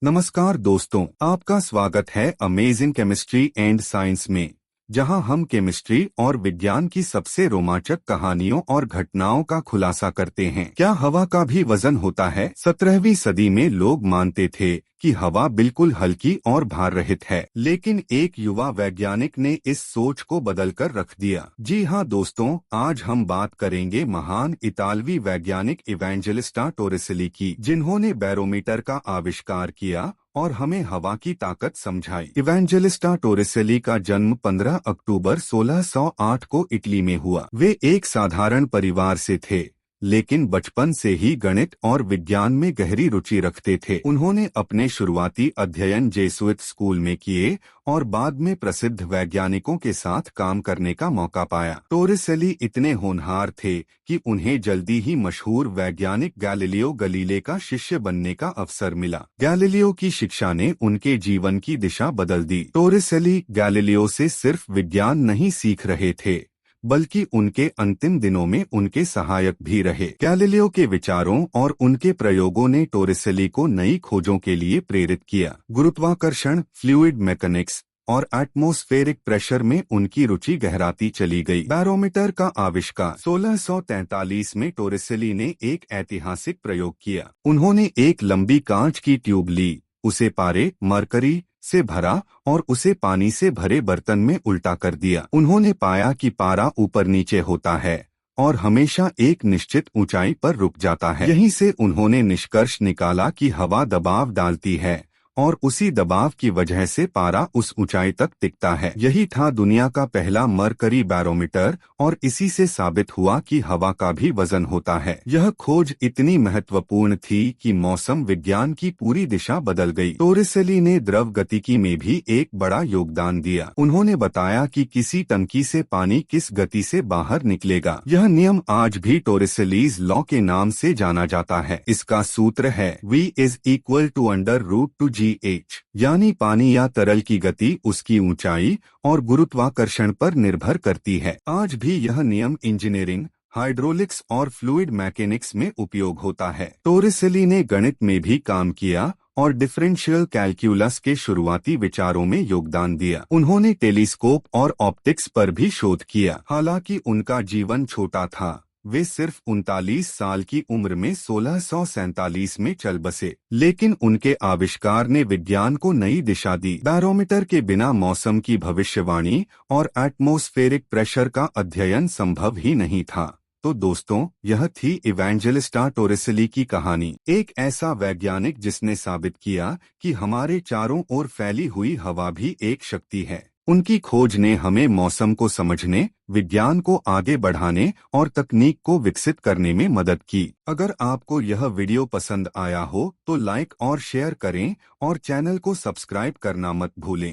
नमस्कार दोस्तों, आपका स्वागत है अमेजिंग केमिस्ट्री एंड साइंस में, जहां हम केमिस्ट्री और विज्ञान की सबसे रोमांचक कहानियों और घटनाओं का खुलासा करते हैं। क्या हवा का भी वजन होता है? 17वीं सदी में लोग मानते थे कि हवा बिल्कुल हल्की और भार रहित है, लेकिन एक युवा वैज्ञानिक ने इस सोच को बदलकर रख दिया। जी हाँ दोस्तों, आज हम बात करेंगे महान इतालवी वैज्ञानिक इवेंजेलिस्टा टोरिसेली की, जिन्होंने बैरोमीटर का आविष्कार किया और हमें हवा की ताकत समझाई। इवेंजेलिस्टा टोरिसेली का जन्म 15 अक्टूबर 1608 को इटली में हुआ। वे एक साधारण परिवार से थे, लेकिन बचपन से ही गणित और विज्ञान में गहरी रुचि रखते थे। उन्होंने अपने शुरुआती अध्ययन जेसुइट स्कूल में किए और बाद में प्रसिद्ध वैज्ञानिकों के साथ काम करने का मौका पाया। टोरिसेली इतने होनहार थे कि उन्हें जल्दी ही मशहूर वैज्ञानिक गैलीलियो गलीले का शिष्य बनने का अवसर मिला। गैलीलियो की शिक्षा ने उनके जीवन की दिशा बदल दी। टोरिसेली गैलीलियो से सिर्फ विज्ञान नहीं सीख रहे थे, बल्कि उनके अंतिम दिनों में उनके सहायक भी रहे। गैलीलियो के विचारों और उनके प्रयोगों ने टोरिसेली को नई खोजों के लिए प्रेरित किया। गुरुत्वाकर्षण, फ्लूइड मैकेनिक्स और एटमॉस्फेरिक प्रेशर में उनकी रुचि गहराती चली गई। बैरोमीटर का आविष्कार 1643 में टोरिसेली ने एक ऐतिहासिक प्रयोग किया। उन्होंने एक लंबी कांच की ट्यूब ली, उसे पारे, मरकरी से भरा और उसे पानी से भरे बर्तन में उल्टा कर दिया। उन्होंने पाया कि पारा ऊपर नीचे होता है और हमेशा एक निश्चित ऊंचाई पर रुक जाता है। यहीं से उन्होंने निष्कर्ष निकाला कि हवा दबाव डालती है और उसी दबाव की वजह से पारा उस ऊंचाई तक टिकता है। यही था दुनिया का पहला मरकरी बैरोमीटर और इसी से साबित हुआ कि हवा का भी वजन होता है। यह खोज इतनी महत्वपूर्ण थी कि मौसम विज्ञान की पूरी दिशा बदल गई। टोरिसेली ने द्रव गतिकी में भी एक बड़ा योगदान दिया। उन्होंने बताया कि किसी टंकी से पानी किस गति से बाहर निकलेगा। यह नियम आज भी टोरिसेलीज लॉ के नाम से जाना जाता है। इसका सूत्र है V = √2gh, यानी पानी या तरल की गति उसकी ऊंचाई और गुरुत्वाकर्षण पर निर्भर करती है। आज भी यह नियम इंजीनियरिंग, हाइड्रोलिक्स और फ्लूइड मैकेनिक्स में उपयोग होता है। टोरिसेली ने गणित में भी काम किया और डिफरेंशियल कैलकुलस के शुरुआती विचारों में योगदान दिया। उन्होंने टेलीस्कोप और ऑप्टिक्स पर भी शोध किया। हालांकि उनका जीवन छोटा था, वे सिर्फ 39 साल की उम्र में 1647 में चल बसे, लेकिन उनके आविष्कार ने विज्ञान को नई दिशा दी। बैरोमीटर के बिना मौसम की भविष्यवाणी और एटमॉस्फेरिक प्रेशर का अध्ययन संभव ही नहीं था। तो दोस्तों, यह थी इवेंजेलिस्टा टोरिसेली की कहानी। एक ऐसा वैज्ञानिक जिसने साबित किया कि हमारे चारों ओर फैली हुई हवा भी एक शक्ति है। उनकी खोज ने हमें मौसम को समझने, विज्ञान को आगे बढ़ाने और तकनीक को विकसित करने में मदद की। अगर आपको यह वीडियो पसंद आया हो तो लाइक और शेयर करें और चैनल को सब्सक्राइब करना मत भूलें।